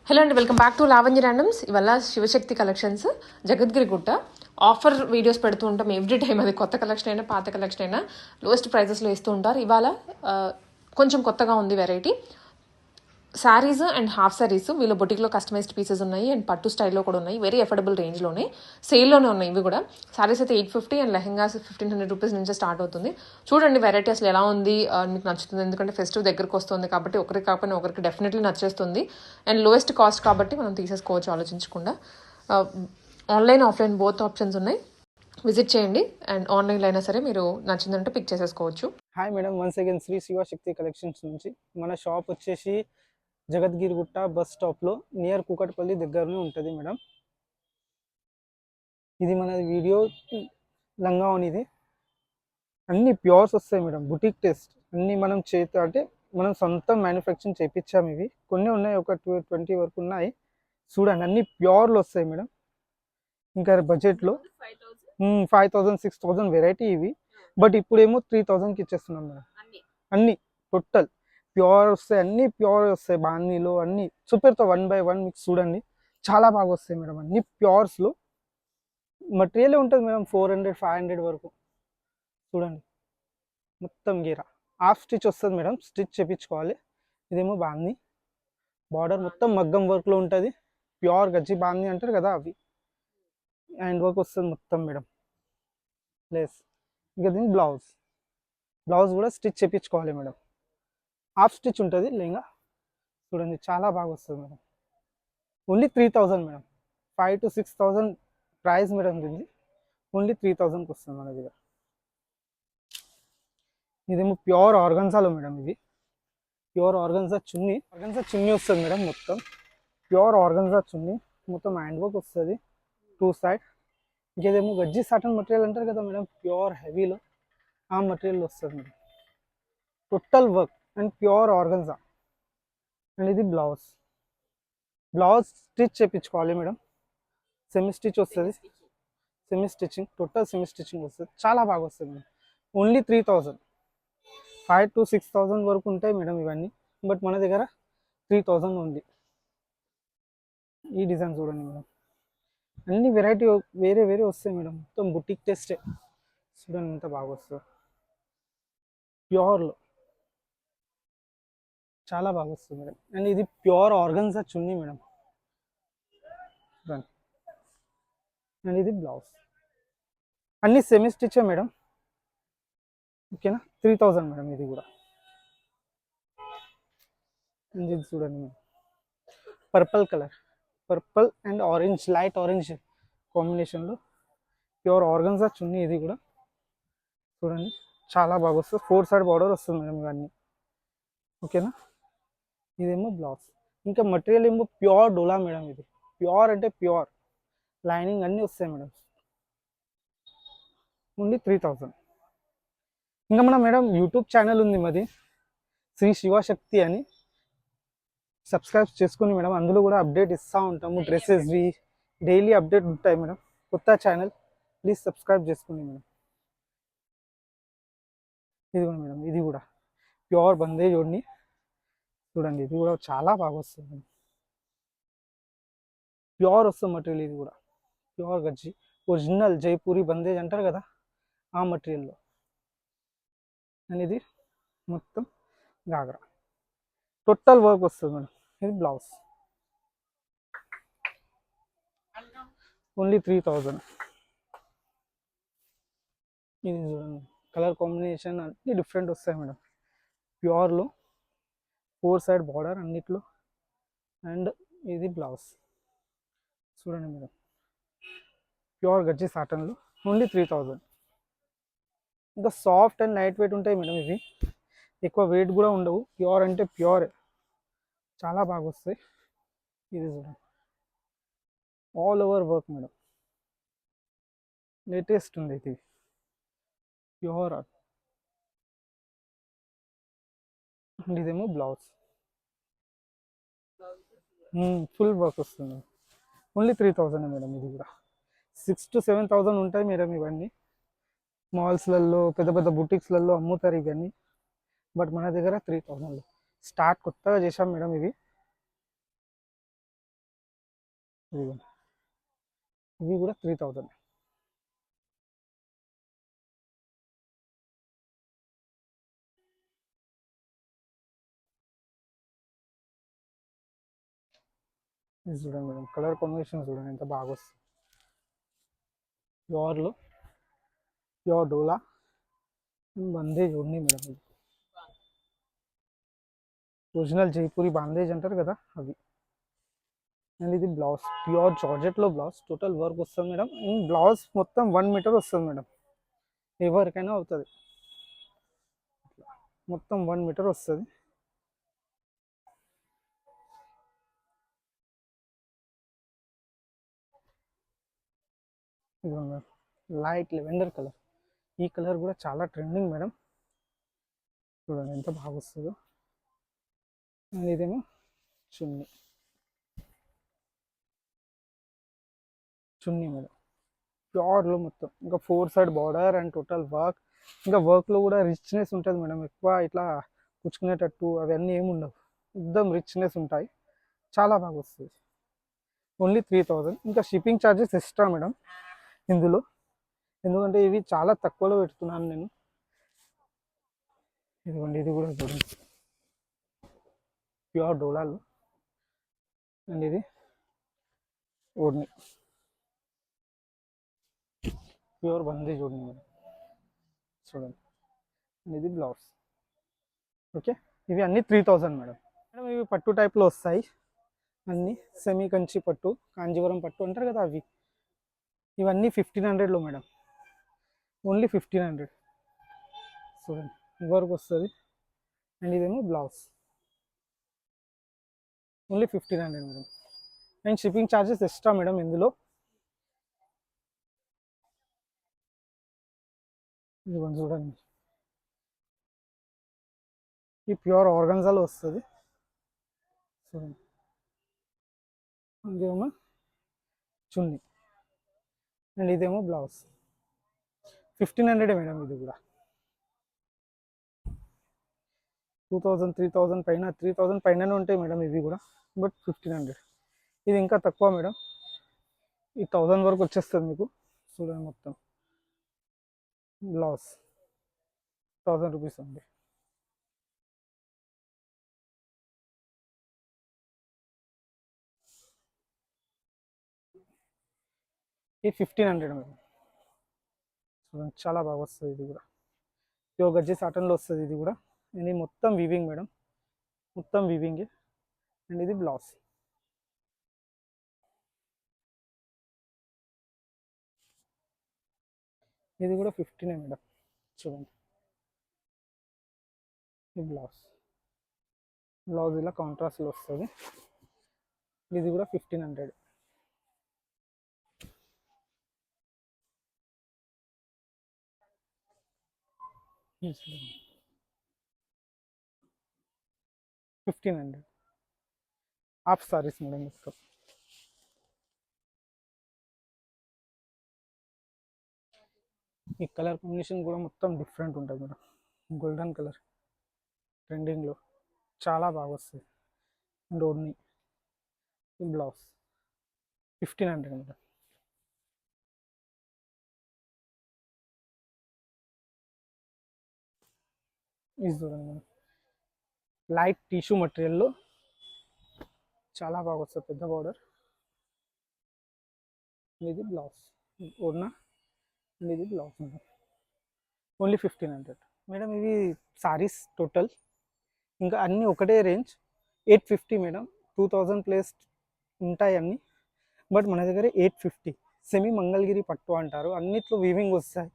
Hello అండి, welcome back to Lavanya randoms. ఇవాళ Shivashakti collections Jagadgiri గుట్ట ఆఫర్ వీడియోస్ పెడుతూ ఉంటాం ఎవ్రీ టైం. అది కొత్త కలెక్షన్ అయినా పాత కలెక్షన్ అయినా లోయెస్ట్ ప్రైజెస్లో ఇస్తూ ఉంటారు. ఇవాళ కొంచెం కొత్తగా ఉంది variety. Saris and half saris వీళ్ళ బొటిక్లో కస్టమైజ్డ్ పీసెస్ ఉన్నాయి అండ్ పట్టు స్టైల్లో కూడా ఉన్నాయి. వెరీ అఫోర్డబుల్ రేంజ్లోనే సేల్లోనే ఉన్నాయి ఇవి కూడా. శారీస్ అయితే 850 అండ్ లెహెంగాస్ 1500 రూపీస్ నుంచి స్టార్ట్ అవుతుంది. చూడండి వెరైటీ అసలు ఎలా ఉంది, మీకు నచ్చుతుంది. ఎందుకంటే ఫెస్టివ్ దగ్గరకు వస్తుంది కాబట్టి ఒకరికి కాకపోయినా ఒకరికి డెఫినెట్లీ నచ్చేస్తుంది. అండ్ లోయెస్ట్ కాస్ట్ కాబట్టి మనం తీసేసుకోవచ్చు ఆలోచించకుండా. ఆన్లైన్ ఆఫ్లైన్ బోత్ ఆప్షన్స్ ఉన్నాయి. విజిట్ చేయండి అండ్ ఆన్లైన్లో అయినా సరే మీరు నచ్చిందంటే పిక్ చేసేసుకోవచ్చు. Hi madam, once again Shri Shivashakti collections నుంచి. మన షాప్ వచ్చేసి జగద్గిరిగుట్ట బస్ స్టాప్లో నియర్ కూకట్పల్లి దగ్గరనే ఉంటుంది మేడం. ఇది మన వీడియో లంగా ఇది అన్ని ప్యూర్స్ వస్తాయి మేడం. బుటిక్ టెస్ట్ అన్ని మనం అంటే మనం సొంతం మ్యానుఫ్యాక్చరింగ్ చేయించాము. ఇవి కొన్ని ఉన్నాయి, ఒక 20 వరకు ఉన్నాయి. చూడండి అన్ని ప్యూర్లు వస్తాయి మేడం. ఇంకా బడ్జెట్లో 5000 6000 వెరైటీ ఇవి. బట్ ఇప్పుడేమో 3000కి ఇచ్చేస్తున్నాం మేడం. అన్ని టోటల్ ప్యూర్ వస్తాయి, అన్ని ప్యూర్ వస్తాయి. బాందీలో అన్ని సూపర్తో 1 by 1 మీకు చూడండి చాలా బాగా వస్తాయి మేడం. అన్ని ప్యూర్స్లో మటీరియల్ ఉంటుంది మేడం. 400 500 వరకు చూడండి. మొత్తం గీరా హాఫ్ స్టిచ్ వస్తుంది మేడం, స్టిచ్ చేయించుకోవాలి. ఇదేమో బాందీ బార్డర్ మొత్తం మగ్గం వర్క్లో ఉంటుంది. ప్యూర్ గజ్జి బాందీ అంటారు కదా అవి. హ్యాండ్ వర్క్ వస్తుంది మొత్తం మేడం. ప్లస్ ఇంకా దీని బ్లౌజ్ కూడా స్టిచ్ చేయించుకోవాలి మేడం. హాఫ్ స్టిచ్ ఉంటుంది లెహంగా. చూడండి చాలా బాగా వస్తుంది madam. Only 3000 madam. 5 to 6000 price madam దీన్ని. ఓన్లీ 3000కి వస్తుంది మన దగ్గర. ఇదేమో ప్యూర్ ఆర్గన్జాలో మేడం. ఇది ప్యూర్ ఆర్గన్జా చున్నీ వస్తుంది మేడం. మొత్తం ప్యూర్ ఆర్గన్జా చున్నీ, మొత్తం హ్యాండ్ వర్క్ వస్తుంది 2 సైడ్. ఇంకేదేమో గజ్జి సాటన్ మటీరియల్ అంటారు కదా మేడం, ప్యూర్ హెవీలో ఆ మటీరియల్ వస్తుంది madam. Total work and pure organza. And ఇది బ్లౌజ్ స్టిచ్ చేయించుకోవాలి మేడం. సెమీ స్టిచ్ వస్తుంది, semi stitching, total semi stitching వస్తుంది. చాలా బాగా వస్తుంది మేడం. ఓన్లీ 3000. 5 to 6000 వరకు ఉంటాయి మేడం ఇవన్నీ. బట్ మన దగ్గర 3000 ఉంది. ఈ డిజైన్ చూడండి మేడం. అన్ని వెరైటీ వేరే వస్తాయి మేడం. మొత్తం బుటిక్ టెస్టే. చూడండి ఎంత బాగా వస్తుంది. ప్యూర్లో చాలా బాగా వస్తుంది మేడం. అండ్ ఇది ప్యూర్ ఆర్గన్జా చున్నీ మేడం. చూడండి. అండ్ ఇది బ్లౌజ్ అన్ని సెమీ స్టిచే మేడం. ఓకేనా, 3000 మేడం. ఇది కూడా ఇది చూడండి madam. Purple and orange, light orange కాంబినేషన్లో ప్యూర్ ఆర్గన్జా చున్నీ. ఇది కూడా చూడండి చాలా బాగా వస్తుంది. 4 సైడ్ బార్డర్ వస్తుంది మేడం ఇవన్నీ. ఓకేనా, ఇదేమో బ్లౌజ్. ఇంకా మటీరియల్ ఏమో ప్యూర్ డోలా మేడం. ఇది ప్యూర్ అంటే ప్యూర్, లైనింగ్ అన్నీ వస్తాయి మేడం. ఓన్లీ 3000. ఇంకా మన మేడం యూట్యూబ్ ఛానల్ ఉంది మాది, శ్రీ శివశక్తి అని. సబ్స్క్రైబ్ చేసుకుని మేడం, అందులో కూడా అప్డేట్ ఇస్తూ ఉంటాము. డ్రెస్సెస్వి డైలీ అప్డేట్ ఉంటాయి మేడం. కొత్త ఛానల్, ప్లీజ్ సబ్స్క్రైబ్ చేసుకోండి మేడం. ఇది కూడా మేడం, ఇది కూడా ప్యూర్ బందేజ్ ఓడ్ని. చూడండి ఇది కూడా చాలా బాగా వస్తుంది మేడం. ప్యూర్ వస్తుంది మటీరియల్. ఇది కూడా ప్యూర్ గజ్జి, ఒరిజినల్ జైపూరి బందేజ్ అంటారు కదా ఆ మటీరియల్లో. అండ్ ఇది మొత్తం గాగ్రా, టోటల్ వర్క్ వస్తుంది మేడం. ఇది బ్లౌజ్. ఓన్లీ 3000. ఇది చూడండి, కలర్ కాంబినేషన్ అన్ని డిఫరెంట్ వస్తాయి మేడం. ప్యూర్లో 4 సైడ్ బార్డర్ అన్నిట్లో. అండ్ ఇది బ్లౌజ్ చూడండి మేడం. ప్యూర్ గజ్జి సాటన్లో ఓన్లీ 3000. ఇంకా సాఫ్ట్ అండ్ లైట్ వెయిట్ ఉంటాయి మేడం. ఇవి ఎక్కువ వెయిట్ కూడా ఉండవు. ప్యూర్ అంటే ప్యూర్, చాలా బాగా వస్తాయి. ఇది చూడండి all over work madam. Latest ఉంది ఇది ప్యూర్. అండ్ ఇదేమో బ్లౌజ్ ఫుల్ వర్క్ వస్తుంది. Only 3000 madam. ఇది కూడా 6 to 7000 ఉంటాయి మేడం ఇవన్నీ. మాల్స్లలో పెద్ద పెద్ద బుటిక్స్లలో అమ్ముతారు ఇవన్నీ. బట్ మన దగ్గర 3000లో స్టార్ట్ కొత్తగా చేసాం మేడం. ఇవి ఇదిగోండి, ఇవి కూడా 3000. ఇది చూడండి మేడం, కలర్ కాంబినేషన్ చూడండి ఎంత బాగా వస్తుంది. ప్యూర్లో ప్యూర్ డోలా బందేజ్ ఉంది మేడం. ఇది ఒరిజినల్ జైపూరి బాందేజ్ అంటారు కదా అవి. అండ్ ఇది బ్లౌజ్ ప్యూర్ జార్జెట్లో బ్లౌజ్, టోటల్ వర్క్ వస్తుంది మేడం. అండ్ బ్లౌజ్ మొత్తం 1 మీటర్ వస్తుంది మేడం, ఎవరికైనా అవుతుంది. మొత్తం 1 మీటర్ వస్తుంది. ఇదిగోండి లైట్ లెవెండర్ కలర్, ఈ కలర్ కూడా చాలా ట్రెండింగ్ మేడం. చూడండి ఎంత బాగా వస్తుందో. అండ్ ఇదేమో చున్నీ, చున్నీ మేడం ప్యూర్లో మొత్తం, ఇంకా 4 side border and total work. ఇంకా వర్క్లో కూడా రిచ్నెస్ ఉంటుంది మేడం, ఎక్కువ ఇట్లా పుచ్చుకునేటట్టు అవన్నీ ఏమి ఉండవు, మొత్తం రిచ్నెస్ ఉంటాయి, చాలా బాగా వస్తుంది. ఓన్లీ 3000. ఇంకా షిప్పింగ్ ఛార్జెస్ ఎక్స్ట్రా మేడం ఇందులో, ఎందుకంటే ఇవి చాలా తక్కువలో పెడుతున్నాను నేను. ఇదిగోండి ఇది కూడా చూడండి ప్యూర్ డోలాలు. అండ్ ఇది ఓడ్ని, ప్యూర్ బందేజ్ ఓడ్ని మేడం, చూడండి. అండ్ ఇది బ్లౌజ్. ఓకే, ఇవి అన్నీ 3000 మేడం. మేడం ఇవి పట్టు టైప్లో వస్తాయి అన్నీ, సెమీ కంచి పట్టు, కాంజీవరం పట్టు అంటారు కదా అవి. ఇవన్నీ 1500లో మేడం, ఓన్లీ 1500. చూడండి వర్క్ వస్తుంది. అండ్ ఇదేమో blouse, only 1500 madam. And shipping charges extra madam ఇందులో. ఇదిగోండి చూడండి, ఈ ప్యూర్ ఆర్గన్జాలో వస్తుంది. చూడండి ఇదేమో చున్నీ, అండ్ ఇదేమో బ్లౌజ్. 1500 మేడం. ఇది కూడా 2000 3000 పైన, 3000 పైననే ఉంటాయి మేడం ఇవి కూడా, బట్ 1500. ఇది ఇంకా తక్కువ మేడం, ఈ 1000 వరకు వచ్చేస్తుంది మీకు. చూడండి మొత్తం బ్లౌజ్ 1000 రూపీస్ ఉంది. ఈ 1500 మేడం. చూడండి చాలా బాగా వస్తుంది. ఇది కూడా ప్యూర్ గజ్జి సాటన్లో వస్తుంది ఇది కూడా. అండ్ ఇది మొత్తం వీవింగ్ మేడం, మొత్తం వీవింగ్. అండ్ ఇది బ్లౌజ్. ఇది కూడా 15 మేడం. చూడండి ఈ బ్లౌజ్, బ్లౌజ్ ఇలా కాంట్రాస్ట్లో వస్తుంది. ఇది కూడా 1500. Yes, 1500 హాఫ్ సారీస్ మేడం మొత్తం. ఈ కలర్ కాంబినేషన్ కూడా మొత్తం డిఫరెంట్ ఉంటుంది మేడం, గోల్డెన్ కలర్ ట్రెండింగ్లో చాలా బాగా వస్తుంది. అండ్ ఓన్లీ ఈ బ్లౌజ్ 1500 మేడం. ఇది చూడండి మేడం, లైట్ టిష్యూ మెటీరియల్లో చాలా బాగా వస్తుంది, పెద్ద బార్డర్. ఇది బ్లౌజ్, ఓడ్నా. ఇది బ్లౌజ్ మేడం, ఓన్లీ 1500 మేడం. ఇవి సారీస్ టోటల్ ఇంకా అన్నీ ఒకటే రేంజ్ 850 మేడం. 2000 ప్లేస్ ఉంటాయి అన్నీ, బట్ మన దగ్గర 850. సెమీ మంగళగిరి పట్టు అంటారు, అన్నిట్లో వీవింగ్ వస్తాయి.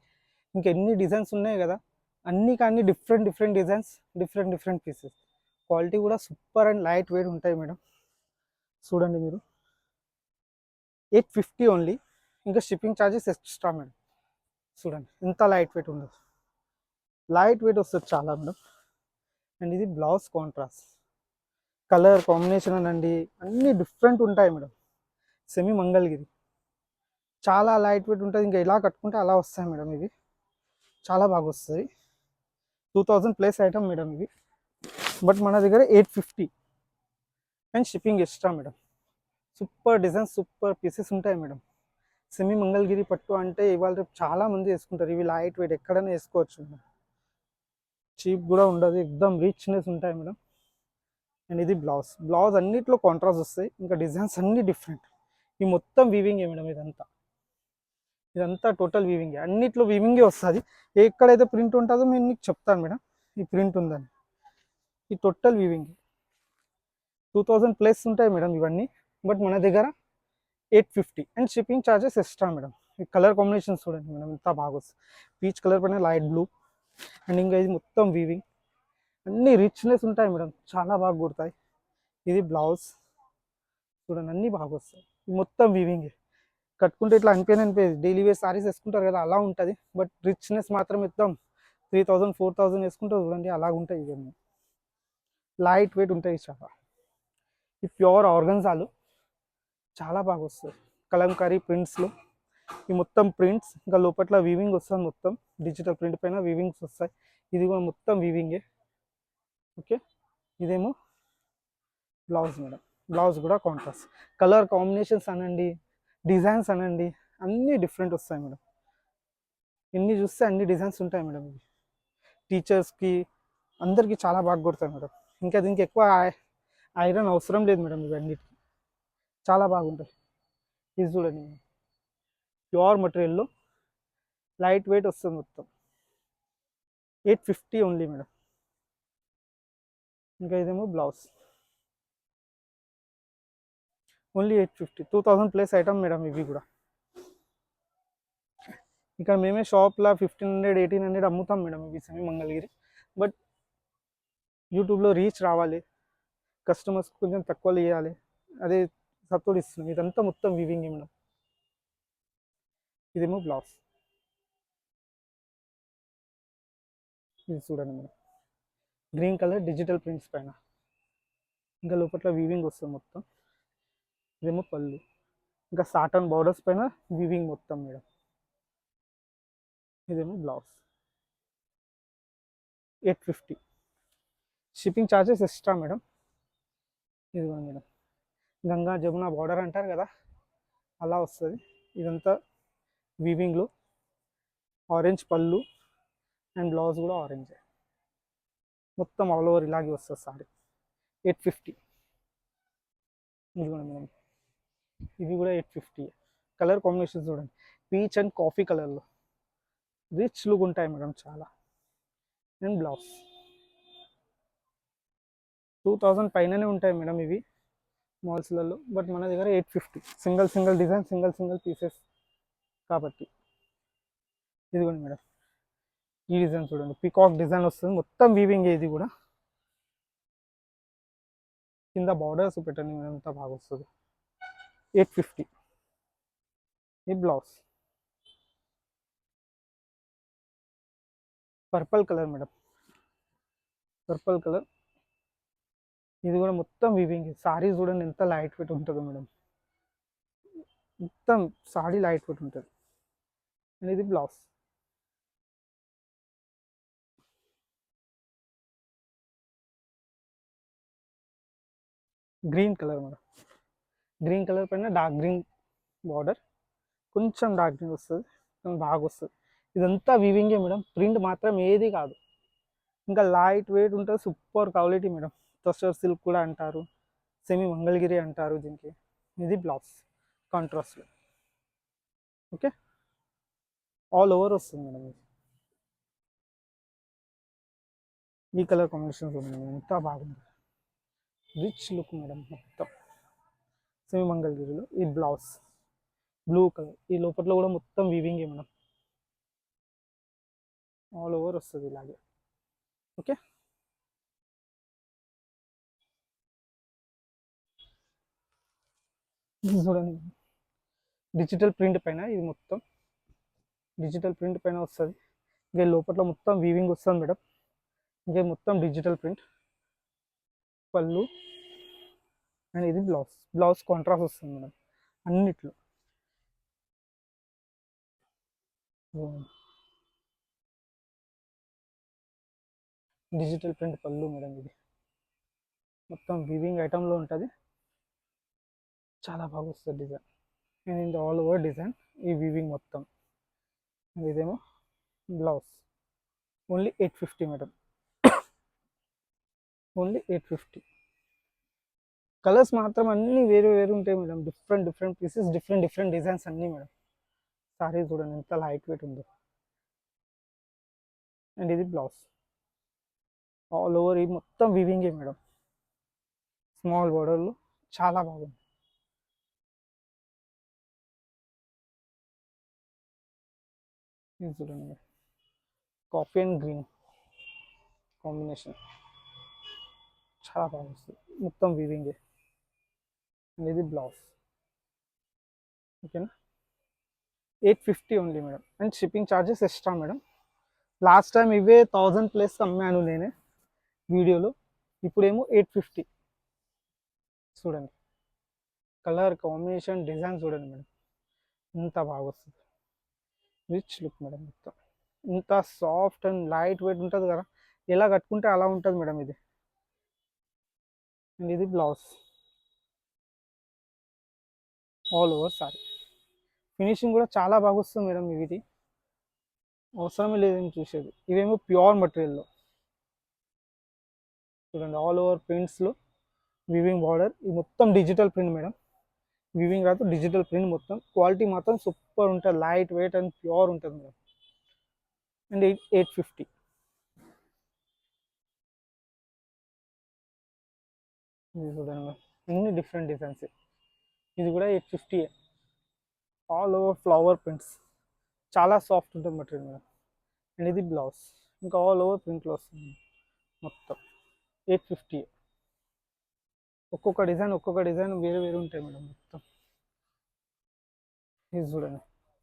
ఇంకా ఎన్ని డిజైన్స్ ఉన్నాయి కదా, అన్నీ కానీ different different designs, different different pieces. Quality కూడా సూపర్ అండ్ లైట్ వెయిట్ ఉంటాయి మేడం. చూడండి మీరు 850 ఓన్లీ, ఇంకా షిప్పింగ్ ఛార్జెస్ ఎక్స్ట్రా మేడం. చూడండి ఎంత లైట్ వెయిట్ ఉండదు, లైట్ వెయిట్ వస్తుంది చాలా మేడం. అండ్ ఇది బ్లౌజ్ కాంట్రాస్ట్, కలర్ కాంబినేషన్ అనండి అన్నీ డిఫరెంట్ ఉంటాయి మేడం. సెమీ మంగళగిరి చాలా లైట్ వెయిట్ ఉంటుంది, ఇంకా ఇలా కట్టుకుంటే అలా వస్తాయి మేడం. ఇవి చాలా బాగా వస్తాయి. 2000 ప్లేస్ ఐటమ్ మేడం ఇవి, బట్ మన దగ్గర 850 and shipping extra madam. Super designs, super pieces ఉంటాయి మేడం. సెమీ మంగళగిరి పట్టు అంటే ఇవాళ రేపు చాలా మంది వేసుకుంటారు. ఇవి లైట్ వెయిట్ ఎక్కడైనా వేసుకోవచ్చు మేడం. చీప్ కూడా ఉండదు, ఎక్దమ్ రిచ్నెస్ ఉంటాయి మేడం. అండ్ ఇది బ్లౌజ్. బ్లౌజ్ అన్నిట్లో కాంట్రాస్ట్ వస్తాయి, ఇంకా డిజైన్స్ అన్ని డిఫరెంట్. ఈ మొత్తం వీవింగే మేడం. ఇదంతా టోటల్ వీవింగే, అన్నిట్లో వీవింగే వస్తుంది. ఎక్కడైతే ప్రింట్ ఉంటుందో నేను మీకు చెప్తాను మేడం, ఈ ప్రింట్ ఉందని. ఈ టోటల్ వీవింగ్ 2000 ప్లస్ ఉంటాయి మేడం ఇవన్నీ. బట్ మన దగ్గర 850 and shipping charges extra madam. ఈ కలర్ కాంబినేషన్స్ చూడండి మేడం, ఎంత బాగా వస్తుంది. పీచ్ కలర్ పైన లైట్ బ్లూ, అండ్ ఇంకా ఇది మొత్తం వీవింగ్. అన్ని రిచ్నెస్ ఉంటాయి మేడం, చాలా బాగా కుడతాయి. ఇది బ్లౌజ్ చూడండి, అన్నీ బాగా వస్తాయి. ఇది మొత్తం వీవింగే. కట్టుకుంటే ఇట్లా అనిపోయింది, డైలీ వేర్ సారీస్ వేసుకుంటారు కదా అలా ఉంటుంది. బట్ రిచ్నెస్ మాత్రం మొత్తం 3000 4000 వేసుకుంటారు చూడండి, అలాగ ఉంటాయి. ఇవన్నీ లైట్ వెయిట్ ఉంటాయి చాలా. ఈ ప్యూర్ ఆర్గన్జాలు చాలా బాగా వస్తాయి. కలంకారీ ప్రింట్స్లో ఈ మొత్తం ప్రింట్స్, ఇంకా లోపల వీవింగ్ వస్తుంది. మొత్తం డిజిటల్ ప్రింట్ పైన వీవింగ్స్ వస్తాయి. ఇది కూడా మొత్తం వీవింగే. ఓకే, ఇదేమో బ్లౌజ్ మేడం. బ్లౌజ్ కూడా కాంట్రాస్ట్. కలర్ కాంబినేషన్స్ అనండి, డిజైన్స్ అనండి, అన్నీ డిఫరెంట్ వస్తాయి మేడం. ఎన్ని చూస్తే అన్ని డిజైన్స్ ఉంటాయి మేడం. ఇవి టీచర్స్కి అందరికీ చాలా బాగా కొడతాయి మేడం. ఇంకా దీనికి ఎక్కువ ఐరన్ అవసరం లేదు మేడం. ఇవన్నిటికి చాలా బాగుంటాయి. ఇది చూడండి, ప్యూర్ మెటీరియల్లో లైట్ వెయిట్ వస్తుంది. మొత్తం 850 ఓన్లీ మేడం. ఇంకా ఇదేమో blouse, only 850. 2000 plus item madam ఇవి కూడా. ఇక్కడ మేమే షాప్లో 1500 1800 అమ్ముతాం మేడం ఇవి సెమీ మంగళగిరి. బట్ యూట్యూబ్లో రీచ్ రావాలి, కస్టమర్స్ కొంచెం తక్కువలో ఇవ్వాలి, అదే సపోర్ట్ ఇస్తున్నాం. ఇదంతా మొత్తం వీవింగ్ మేడం. ఇదేమో బ్లౌజ్. ఇది చూడండి madam, green colour digital prints పైన, ఇంకా లోపల వీవింగ్ వస్తుంది మొత్తం. ఇదేమో పళ్ళు, ఇంకా సాటన్ బార్డర్స్ పైన వీవింగ్ మొత్తం మేడం. ఇదేమో blouse 850. Shipping charges extra madam. ఇదిగోండి మేడం, గంగా జమున బార్డర్ అంటారు కదా అలా వస్తుంది. ఇదంతా వీవింగ్లో ఆరెంజ్ పళ్ళు అండ్ బ్లౌజ్ కూడా ఆరెంజ్, మొత్తం ఆల్ ఓవర్ ఇలాగే వస్తుంది సారీ. 850. ఇదిగోండి మేడం, ఇవి కూడా 850. కలర్ కాంబినేషన్ చూడండి, పీచ్ అండ్ కాఫీ కలర్లో రిచ్ లుక్ ఉంటాయి మేడం చాలా. అండ్ బ్లౌజ్ 2000 పైననే ఉంటాయి మేడం ఇవి మాల్స్లలో. బట్ మన దగ్గర 850, సింగిల్ డిజైన్, సింగిల్ పీసెస్ కాబట్టి. ఇదిగోండి మేడం, ఈ డిజైన్ చూడండి, పీకాక్ డిజైన్ వస్తుంది, మొత్తం వీవింగ్. ఇది కూడా కింద బార్డర్స్ పెట్టండి మేడం, ఎంత బాగా వస్తుంది. 850. ఈ blouse purple colour madam, purple colour. ఇది కూడా మొత్తం వీవింగ్. సారీ చూడండి ఎంత లైట్ వెయిట్ ఉంటుందో మేడం, మొత్తం సారీ లైట్ వెయిట్ ఉంటుంది. అండ్ ఇది blouse. Green colour madam, green colour పైన డార్క్ గ్రీన్ బార్డర్, కొంచెం డార్క్ గ్రీన్ వస్తుంది, బాగా వస్తుంది. ఇదంతా వీవింగే మేడం, ప్రింట్ మాత్రం ఏది కాదు. ఇంకా లైట్ వెయిట్ ఉంటుంది, super quality madam. Tussar silk కూడా అంటారు, సెమీ మంగళగిరి అంటారు దీనికి. ఇది బ్లౌజ్ కాంట్రాస్ట్లో. ఓకే, ఆల్ ఓవర్ వస్తుంది మేడం. ఈ కలర్ కాంబినేషన్స్ ఉంది మేడం, ఎంత బాగుంది, రిచ్ లుక్ మేడం. మొత్తం సెమీ మంగళగిరిలో ఈ బ్లౌజ్ బ్లూ కలర్. ఈ లోపల కూడా మొత్తం వీవింగే మేడం, ఆల్ ఓవర్ వస్తుంది ఇలాగే. ఓకే, ఇది చూడండి, డిజిటల్ ప్రింట్ పైన, ఇది మొత్తం డిజిటల్ ప్రింట్ పైన వస్తుంది. ఇంకా లోపల మొత్తం వీవింగ్ వస్తుంది మేడం. ఇంకా మొత్తం డిజిటల్ ప్రింట్ పళ్ళు, అండ్ ఇది బ్లౌజ్. బ్లౌజ్ కాంట్రాస్ట్ వస్తుంది మేడం అన్నిట్లో. డిజిటల్ ప్రింట్ పళ్ళు మేడం, ఇది మొత్తం వీవింగ్ ఐటంలో ఉంటుంది. చాలా బాగా వస్తుంది డిజైన్. అండ్ ఇది ఆల్ ఓవర్ డిజైన్ ఈ వీవింగ్ మొత్తం. ఇదేమో blouse only 850 madam, only 850. Colours మాత్రం అన్నీ వేరు వేరు ఉంటాయి madam, different different pieces, different different designs అన్నీ మేడం. సారీ చూడండి ఎంత లైట్ వెయిట్ ఉందో. అండ్ ఇది బ్లౌజ్ ఆల్ ఓవర్ ఈ మొత్తం వీవింగే మేడం, స్మాల్ బోర్డర్లో చాలా బాగుంది. ఇది చూడండి madam, coffee and green combination చాలా బాగా వస్తుంది, మొత్తం వీవింగే. అండ్ ఇది బ్లౌజ్. ఓకేనా, 850 only madam. And shipping charges extra madam. Last time ఇవే 1000+ అమ్మాను నేనే వీడియోలో, ఇప్పుడేమో 850. చూడండి కలర్ కాంబినేషన్ డిజైన్ చూడండి మేడం, ఇంత బాగా వస్తుంది, రిచ్ లుక్ మేడం. మొత్తం ఇంత సాఫ్ట్ అండ్ లైట్ వెయిట్ ఉంటుంది కదా, ఎలా కట్టుకుంటే అలా ఉంటుంది మేడం ఇది. అండ్ ఇది blouse all over sorry. Finishing కూడా చాలా బాగా వస్తుంది మేడం, ఇవి అవసరమే లేదని చూసేది. ఇవేమో ప్యూర్ మెటీరియల్లో చూడండి, ఆల్ ఓవర్ ప్రింట్స్లో వివింగ్ బార్డర్. ఇది మొత్తం డిజిటల్ ప్రింట్ మేడం, వివింగ్ రాదు డిజిటల్ ప్రింట్. మొత్తం క్వాలిటీ మాత్రం సూపర్ ఉంటుంది, లైట్ వెయిట్ అండ్ ప్యూర్ ఉంటుంది మేడం. అండ్ 850. ఇది చూడండి మేడం, అన్ని డిఫరెంట్ డిజైన్స్. ఇది కూడా 850. ఆల్ ఓవర్ ఫ్లవర్ ప్రింట్స్, చాలా సాఫ్ట్ ఉంటుంది మెటీరియల్ మేడం. అండ్ ఇది బ్లౌజ్, ఇంకా ఆల్ ఓవర్ ప్రింట్లో వస్తుంది మొత్తం. 850. ఒక్కొక్క డిజైన్ వేరే వేరే ఉంటాయి మేడం మొత్తం. ఇది చూడండి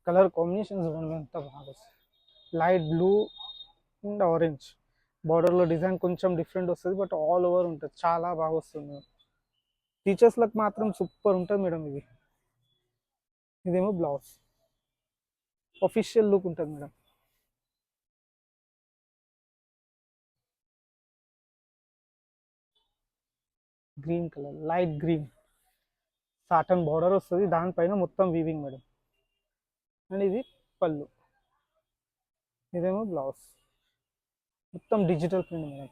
కలర్ కాంబినేషన్ చూడండి ఎంత బాగా వస్తుంది, లైట్ బ్లూ అండ్ ఆరెంజ్. బార్డర్లో డిజైన్ కొంచెం డిఫరెంట్ వస్తుంది, బట్ ఆల్ ఓవర్ ఉంటుంది, చాలా బాగా వస్తుంది మేడం. టీచర్స్లకు మాత్రం సూపర్ ఉంటుంది మేడం ఇది. ఇదేమో బ్లౌజ్, ఆఫీషియల్ లుక్ ఉంటుంది madam. Green colour, light green Satan border వస్తుంది, దానిపైన మొత్తం వీవింగ్ మేడం. అండ్ ఇది పళ్ళు, ఇదేమో బ్లౌజ్, మొత్తం డిజిటల్ ప్రింట్ మేడం,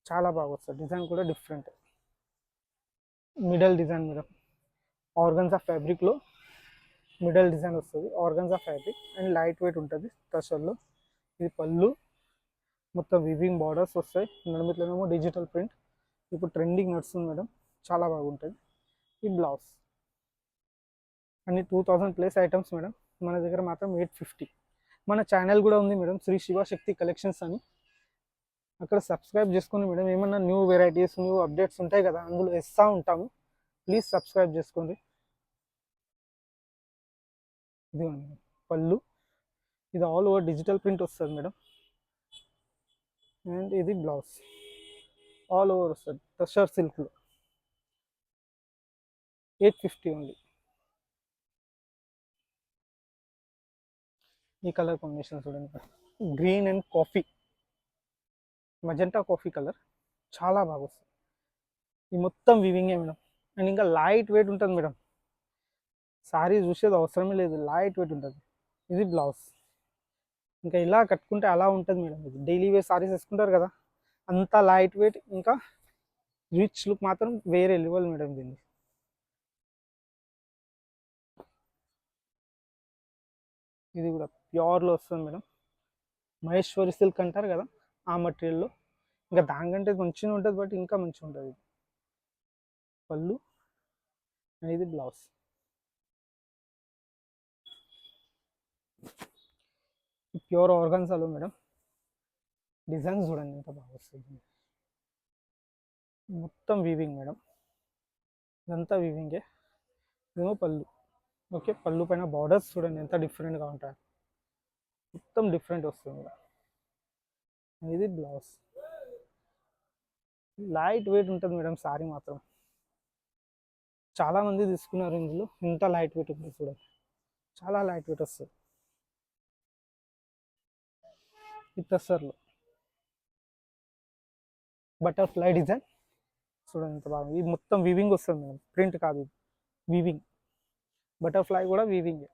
చాలా బాగా వస్తుంది. డిజైన్ కూడా different, middle design madam. Organza ఫ్యాబ్రిక్లో మిడల్ డిజైన్ వస్తుంది, organza fabric and light weight ఉంటుంది టసర్లో. ఇది పళ్ళు, మొత్తం వివింగ్ బార్డర్స్ వస్తాయి, నడుమిట్లోనేమో డిజిటల్ ప్రింట్. ఇప్పుడు ట్రెండింగ్ నడుస్తుంది మేడం, చాలా బాగుంటుంది. ఈ బ్లౌజ్. అన్ని 2000+ ఐటమ్స్ మేడం, మన దగ్గర మాత్రం 850. మన ఛానల్ కూడా ఉంది మేడం, శ్రీ శివశక్తి కలెక్షన్స్ అని. అక్కడ సబ్స్క్రైబ్ చేసుకోండి మేడం, ఏమన్నా న్యూ వెరైటీస్ న్యూ అప్డేట్స్ ఉంటాయి కదా, అందులో ఇస్తూ ఉంటాము, ప్లీజ్ సబ్స్క్రైబ్ చేసుకోండి. ఇది పళ్ళు, ఇది ఆల్ ఓవర్ డిజిటల్ ప్రింట్ వస్తుంది మేడం. అండ్ ఇది బ్లౌజ్, ఆల్ ఓవర్ వస్తుంది టసర్ సిల్క్లో. 850 ఓన్లీ. ఈ కలర్ కాంబినేషన్ చూడండి, green and coffee, magenta coffee colour, చాలా బాగా వస్తుంది. ఈ మొత్తం వివింగే మేడం. అండ్ ఇంకా లైట్ వెయిట్ ఉంటుంది మేడం, సారీ చూసేది అవసరమే లేదు, లైట్ వెయిట్ ఉంటుంది. ఇది బ్లౌజ్, ఇంకా ఇలా కట్టుకుంటే అలా ఉంటుంది మేడం. ఇది డైలీ వేర్ సారీస్ వేసుకుంటారు కదా, అంతా లైట్ వెయిట్, ఇంకా రిచ్ లుక్ మాత్రం వేరే లెవెల్ మేడం దీన్ని. ఇది కూడా ప్యూర్లో వస్తుంది మేడం, మహేశ్వరి సిల్క్ అంటారు కదా ఆ మటీరియల్లో. ఇంకా దానికంటే మంచిగా ఉంటుంది, బట్ ఇంకా మంచిగా ఉంటుంది. పళ్ళు, ఇది బ్లౌజ్. ప్యూర్ ఆర్గన్జాలో మేడం, డిజైన్స్ చూడండి ఎంత బాగా వస్తుంది, మొత్తం వీవింగ్ మేడం, ఇదంతా వీవింగే. ఇదేమో పళ్ళు. ఓకే, పళ్ళు పైన బార్డర్స్ చూడండి ఎంత డిఫరెంట్గా ఉంటాయి, మొత్తం డిఫరెంట్ వస్తుంది. ఇది బ్లౌజ్, లైట్ వెయిట్ ఉంటుంది మేడం సారీ మాత్రం. చాలామంది తీసుకున్నారు ఇందులో, ఇంత లైట్ వెయిట్ ఉంటుంది చూడండి, చాలా లైట్ వెయిట్ వస్తుంది. ఈ టసర్లో బటర్ఫ్లై డిజైన్ చూడండి ఎంత బాగుంది, ఇది మొత్తం వీవింగ్ వస్తుంది మేడం, ప్రింట్ కాదు ఇది. వీవింగ్, బటర్ఫ్లై కూడా వీవింగ్.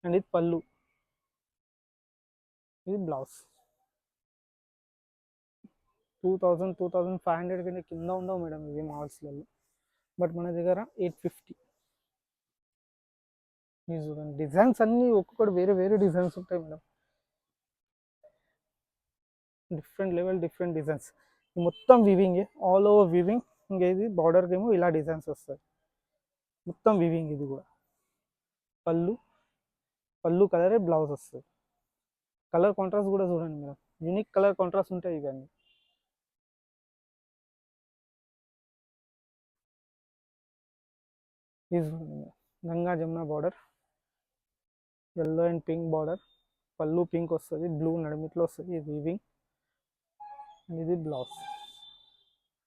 అండ్ ఇది పళ్ళు, ఇది బ్లౌజ్. 2500 కంటే కింద ఉండవు మేడం ఇవి మాల్స్లలో, బట్ మన దగ్గర 850. మీరు చూడండి డిజైన్స్ అన్నీ ఒక్కొక్కటి వేరే వేరే డిజైన్స్ ఉంటాయి madam, different level different designs. మొత్తం వీవింగే, ఆల్ ఓవర్ వీవింగ్. ఇంకా ఇది బార్డర్కి ఏమో ఇలా డిజైన్స్ వస్తాయి, మొత్తం వీవింగ్. ఇది కూడా పళ్ళు, పళ్ళు కలరే బ్లౌజ్ వస్తుంది. కలర్ కాంట్రాస్ట్ కూడా చూడండి మేడం, యూనిక్ కలర్ కాంట్రాస్ట్ ఉంటాయి ఇవన్నీ. ఇది చూడండి madam, Ganga Jamuna border, yellow and pink border, పళ్ళు పింక్ వస్తుంది, బ్లూ నడిమిట్లో వస్తుంది, ఇది వీవింగ్. ఇది బ్లౌజ్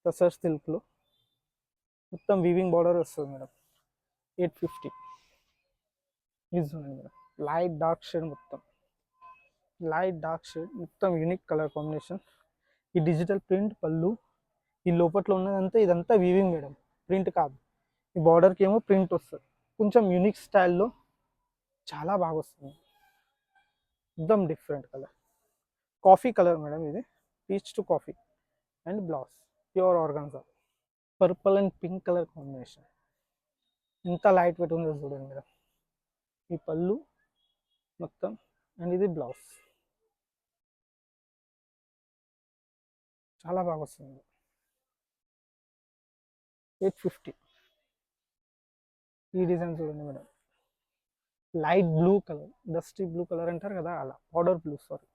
టసర్ సిల్క్లో మొత్తం వీవింగ్ బార్డర్ వస్తుంది మేడం, 850. ఇది చూడండి మేడం, లైట్ డార్క్ షేడ్, మొత్తం లైట్ డార్క్ షేడ్, మొత్తం యూనిక్ కలర్ కాంబినేషన్. ఈ డిజిటల్ ప్రింట్ పళ్ళు, ఈ లోపట్లో ఉన్నదంతా ఇదంతా వీవింగ్ మేడం, ప్రింట్ కాదు. ఈ బార్డర్కి ఏమో ప్రింట్ వస్తుంది, కొంచెం యూనిక్ స్టైల్లో చాలా బాగా వస్తుంది, మొత్తం different colour. Coffee colour madam ఇది, peach to coffee. And blouse pure organza, purple and pink colour combination. ఎంత లైట్ వెయిట్ ఉందో చూడండి మేడం. ఈ పళ్ళు మొత్తం, అండ్ ఇది బ్లౌజ్, చాలా బాగా వస్తుంది. 850. ఈ డిజైన్ చూడండి madam, light blue colour, dusty blue colour అంటారు కదా, అలా పౌడర్ బ్లూ, సారీ,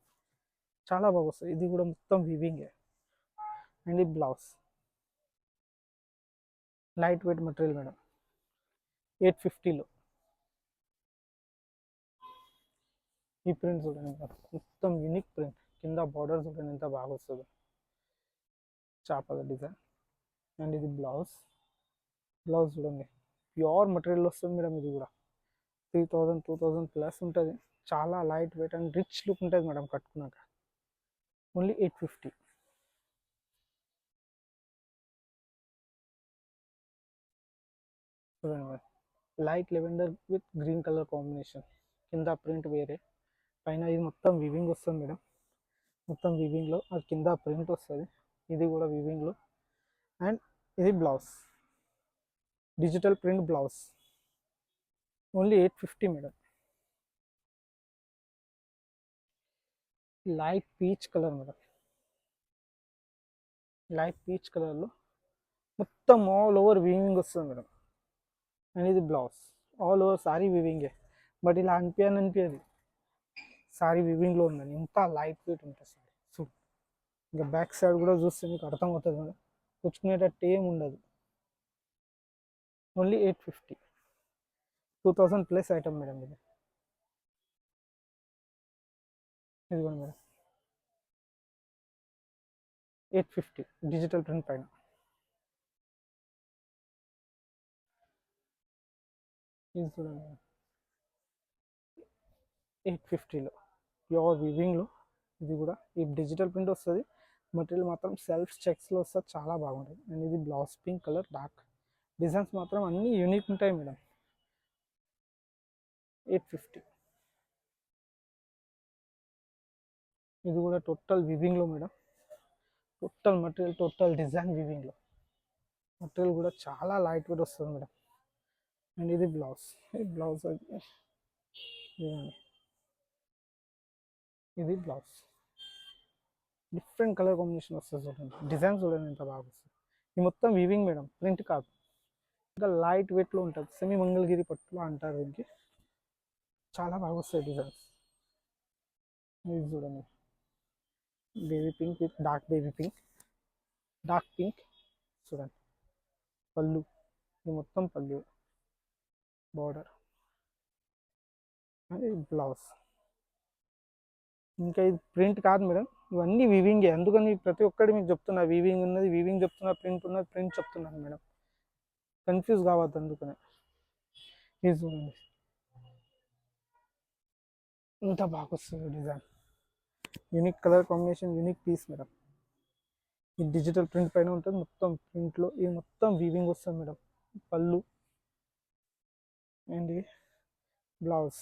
చాలా బాగా వస్తుంది. ఇది కూడా మొత్తం వీవింగే. అండ్ ఈ blouse light weight material madam, 850లో. ఈ ప్రింట్ చూడండి మేడం, మొత్తం యూనిక్ ప్రింట్, కింద బార్డర్ చూడండి ఎంత బాగా వస్తుందో, చేపల డిజైన్. అండ్ ఇది బ్లౌజ్, బ్లౌజ్ చూడండి ప్యూర్ మెటీరియల్ వస్తుంది మేడం. ఇది కూడా 2000 ప్లస్ ఉంటుంది, చాలా light wait and rich look ఉంటుంది మేడం కట్టుకున్నాక. ఓన్లీ 850. చూడండి madam, light lavender with green colour combination, కింద ప్రింట్ వేరే, పైన ఇది మొత్తం వీవింగ్ వస్తుంది మేడం, మొత్తం వీవింగ్లో. అది కింద ప్రింట్ వస్తుంది, ఇది కూడా వీవింగ్లో. అండ్ ఇది blouse, digital print blouse, only 850 madam. Light peach colour madam, light peach కలర్లో మొత్తం ఆల్ ఓవర్ వీవింగ్ వస్తుంది మేడం. అండ్ ఇది బ్లౌజ్, ఆల్ ఓవర్ సారీ వీవింగే, బట్ ఇలా అనిపించదు సారీ వీవింగ్లో ఉందని, ఎంత లైట్ వెయిట్ ఉంటుంది సారీ. సో ఇంకా బ్యాక్ సైడ్ కూడా చూస్తే మీకు అర్థమవుతుంది మేడం, పుచ్చుకునేటట్టు ఏం ఉండదు. ఓన్లీ 850, 2000 ప్లస్ ఐటమ్ మేడం ఇది. ఇది కూడా మేడం 850 డిజిటల్ ప్రింట్ పైన. ఇది చూడండి 850లో ప్యూర్ వీవింగ్లో. ఇది కూడా ఈ డిజిటల్ ప్రింట్ వస్తుంది, మెటీరియల్ మాత్రం సెల్ఫ్ చెక్స్లో వస్తుంది, చాలా బాగుంటుంది. అండ్ ఇది blouse pink colour, dark designs మాత్రం అన్నీ యూనిక్ ఉంటాయి మేడం. 850. ఇది కూడా టోటల్ వీవింగ్లో madam, total material total design వీవింగ్లో, మెటీరియల్ కూడా చాలా లైట్ వెయిట్ వస్తుంది మేడం. అండ్ ఇది బ్లౌజ్, ఈ బ్లౌజ్ ఇది బ్లౌజ్, డిఫరెంట్ కలర్ కాంబినేషన్ వస్తుంది చూడండి, డిజైన్ చూడండి ఎంత బాగా వస్తుంది. ఇది మొత్తం వీవింగ్ మేడం, ప్రింట్ కాదు. ఇంకా లైట్ వెయిట్లో ఉంటుంది, సెమీ మంగళగిరి పట్టులో అంటారు దీనికి, చాలా బాగా వస్తాయి డిజైన్స్. ఇది చూడండి baby pink with dark baby pink, dark pink చూడండి. పళ్ళు, ఇది మొత్తం పళ్ళు, బార్డర్, అది బ్లౌజ్. ఇంకా ఇది ప్రింట్ కాదు మేడం, ఇవన్నీ వీవింగే, అందుకని ప్రతి ఒక్కటి మీకు చెప్తున్నా, వీవింగ్ ఉన్నది వీవింగ్ చెప్తున్నా, ప్రింట్ ఉన్నది ప్రింట్ చెప్తున్నాను మేడం, కన్ఫ్యూజ్ కావద్దు అందుకనే. ఇది చూడండి ఇంత బాగా వస్తుంది design, unique colour combination, unique piece madam. ఈ డిజిటల్ ప్రింట్ పైన ఉంటుంది, మొత్తం ప్రింట్లో ఇది మొత్తం వీవింగ్ వస్తుంది మేడం. పళ్ళు, ఏంటి బ్లౌజ్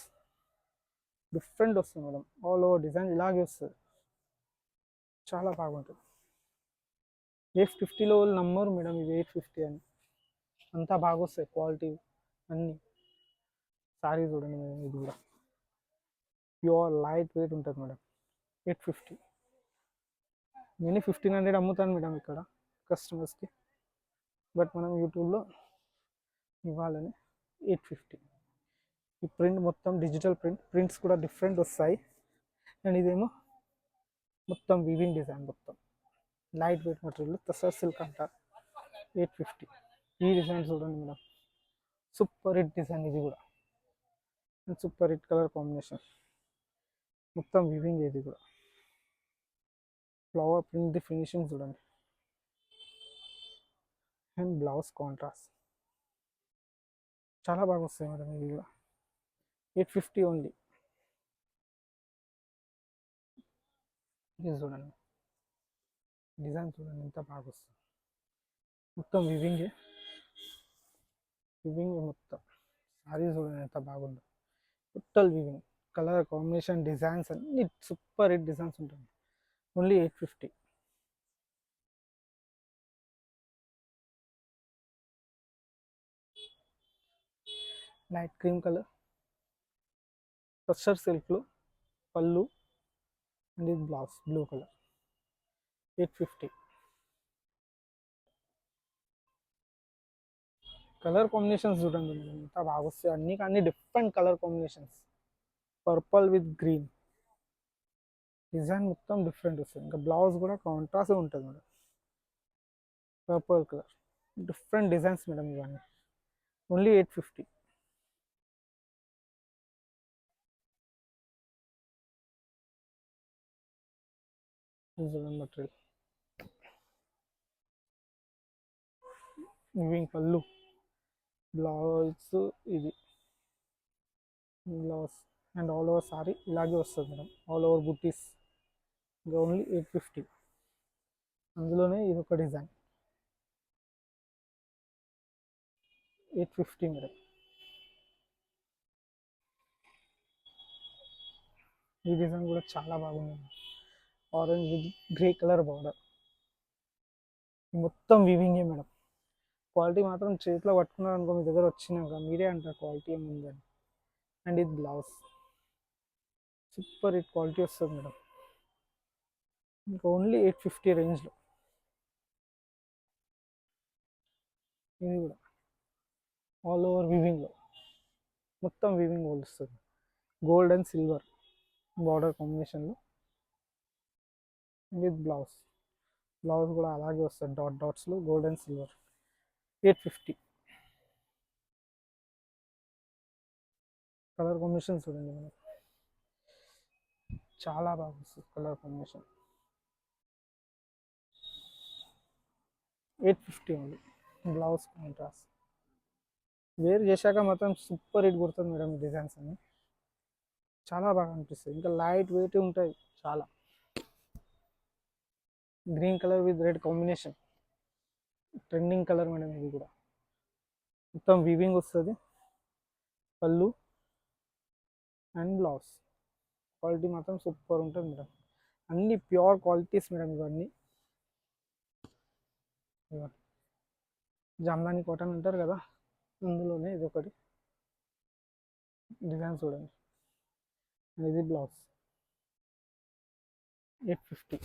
డిఫరెంట్ వస్తుంది మేడం, ఆల్ ఓవర్ డిజైన్ ఇలాగే వస్తుంది, చాలా బాగుంటుంది. 850లో వాళ్ళు నమ్మరు మేడం ఇది 850 అని, అంతా బాగా వస్తాయి క్వాలిటీ అన్నీ. సారీ చూడండి మేడం, ఇది కూడా ప్యూర్ లైట్ వెయిట్ ఉంటుంది మేడం. 850, నేను 1500 అమ్ముతాను మేడం ఇక్కడ కస్టమర్స్కి, బట్ మనం యూట్యూబ్లో ఇవ్వాలని 850. ఈ ప్రింట్ మొత్తం డిజిటల్ ప్రింట్స్ కూడా డిఫరెంట్ వస్తాయి. అండ్ ఇదేమో మొత్తం వివింగ్ డిజైన్, మొత్తం light weight material, tussar silk అంటారు. 850. ఈ డిజైన్ చూడండి మేడం, సూపర్ హిట్ డిజైన్ ఇది కూడా, సూపర్ హిట్ కలర్ కాంబినేషన్, మొత్తం వివింగ్. ఇది కూడా ఫ్లవర్ ప్రింట్, ది ఫినిషింగ్ చూడండి. అండ్ బ్లౌజ్ కాంట్రాస్ట్ చాలా బాగా వస్తాయి మేడం, ఇది కూడా 850 ఓన్లీ. ఇది చూడండి, డిజైన్ చూడండి ఎంత బాగా వస్తుంది, మొత్తం వివింగే మొత్తం. సారీ చూడండి ఎంత బాగుందో, total weaving, colour combination, designs అన్ని సూపర్ హిట్ డిజైన్స్ ఉంటుంది. Only 850. Light cream colour, tussar సిల్క్లో పళ్ళు, అండ్ ఇది blouse blue colour. 850. Colour combinations చూడండి ఎంత బాగా వస్తాయి, అన్ని కానీ different colour combinations. Purple with green design మొత్తం డిఫరెంట్ వస్తుంది. ఇంకా బ్లౌజ్ కూడా కాంట్రాస్ట్ ఉంటుంది madam, purple colour, different designs madam ఇవన్నీ. ఓన్లీ 850. మెటీరియల్ వివింగ్ పళ్ళు, బ్లౌజ్ ఇది blouse, and all over sorry ఇలాగే వస్తుంది మేడం, ఆల్ ఓవర్ బుట్టీస్. ఇంకా ఓన్లీ 850. అందులోనే ఇది ఒక డిజైన్ 850 మేడం. ఈ డిజైన్ కూడా చాలా బాగుంది, orange with grey colour border, మొత్తం వివింగే మేడం. క్వాలిటీ మాత్రం చేతిలో పట్టుకున్నారు అనుకో, మీ దగ్గర వచ్చినాక మీరే అంటారు క్వాలిటీ ఏముందని. అండ్ ఇది బ్లౌజ్, సూపర్ హిట్ క్వాలిటీ వస్తుంది మేడం. ఇంకా ఓన్లీ 850 రేంజ్లో. ఇది కూడా ఆల్ ఓవర్ వివింగ్లో, మొత్తం వివింగ్ వస్తుంది, గోల్డ్ అండ్ సిల్వర్ బార్డర్ కాంబినేషన్లో. విత్ బ్లౌజ్ కూడా అలాగే వస్తుంది, డాట్స్లో gold and silver. 850. Colour combination చూడండి మనకి చాలా బాగా వస్తుంది colour combination. 850 only. Blouse contrast wear చేశాక మాత్రం సూపర్ హిట్ కొడుతుంది మేడం, ఈ డిజైన్స్ అన్ని చాలా బాగా అనిపిస్తుంది. ఇంకా లైట్ వెయిట్ ఉంటాయి చాలా. Green colour with red combination, trending colour madam ఇది కూడా. మొత్తం వీవింగ్ వస్తుంది, పళ్ళు అండ్ బ్లౌజ్. క్వాలిటీ మాత్రం సూపర్ ఉంటుంది మేడం, అన్ని ప్యూర్ క్వాలిటీస్ మేడం ఇవన్నీ. జామ్దాని కాటన్ అంటారు కదా, అందులోనే ఇది ఒకటి డిజైన్ చూడండి. ఇది బ్లౌజ్ 850.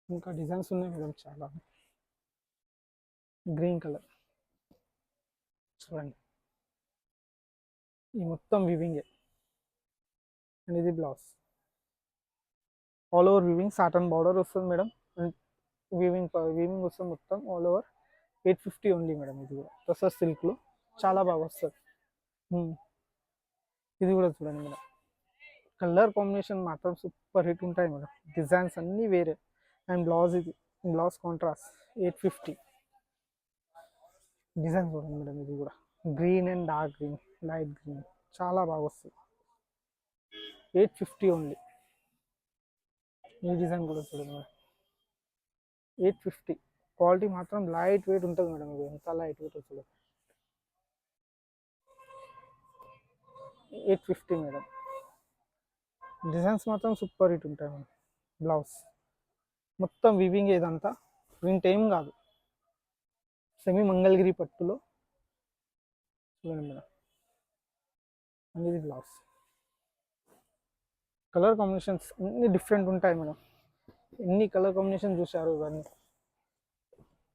ఇంకా డిజైన్స్ ఉన్నాయి మేడం చాలా. గ్రీన్ కలర్ చూడండి, ఈ మొత్తం వివింగే. అండ్ ఇది blouse all over weaving, Satan border వస్తుంది మేడం. అండ్ వివింగ్ వస్తుంది మొత్తం ఆల్ ఓవర్. 850 only madam. ఇది కూడా ప్రొసెస్ సిల్క్లో చాలా బాగా వస్తుంది. ఇది కూడా చూడండి మేడం, కలర్ కాంబినేషన్ మాత్రం సూపర్ హిట్ ఉంటాయి మేడం, డిజైన్స్ అన్నీ వేరే. అండ్ బ్లౌజ్, ఇది బ్లౌజ్ కాంట్రాస్ట్. 850. డిజైన్ చూడండి మేడం, ఇది కూడా green and dark green, light green, చాలా బాగా వస్తుంది. 850 ఓన్లీ. ఈ డిజైన్ కూడా చూడండి మేడం, 850. క్వాలిటీ మాత్రం లైట్ వెయిట్ ఉంటుంది మేడం. ఇది ఎంత లైట్ వెయిట్ వస్తుంది. 850 మేడం. డిజైన్స్ మాత్రం సూపర్ హిట్ ఉంటాయి మేడం. బ్లౌజ్ మొత్తం వివింగ్, ఇదంతా ప్రింట్ ఏం కాదు. సెమీ మంగళగిరి పట్టులో చూడండి మేడం. అనేది బ్లౌజ్. కలర్ కాంబినేషన్స్ అన్ని డిఫరెంట్ ఉంటాయి మేడం. ఎన్ని కలర్ కాంబినేషన్ చూశారు ఇవన్నీ.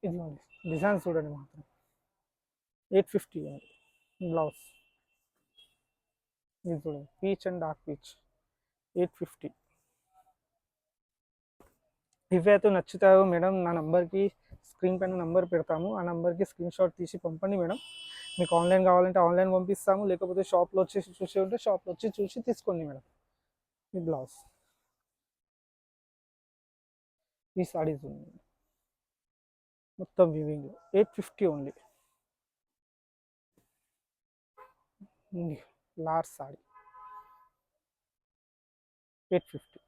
ఇదిగోండి డిజైన్స్ చూడండి మాత్రం. 850 బ్లౌజ్. ఇది చూడండి పీచ్ అండ్ డార్క్ పీచ్. 850. ఇవి అయితే నచ్చుతాయో మేడం, నా నంబర్కి స్క్రీన్ పైన నంబర్ పెడతాము. ఆ నంబర్కి స్క్రీన్ షాట్ తీసి పంపండి మేడం. మీకు ఆన్లైన్ కావాలంటే ఆన్లైన్ పంపిస్తాము, లేకపోతే షాప్లో వచ్చేసి చూసి ఉంటే షాప్లో వచ్చి చూసి తీసుకోండి మేడం. ఈ బ్లౌజ్, ఈ సారీస్ ఉంది మొత్తం వివింగ్. 850 ఓన్లీ. Large sorry 850.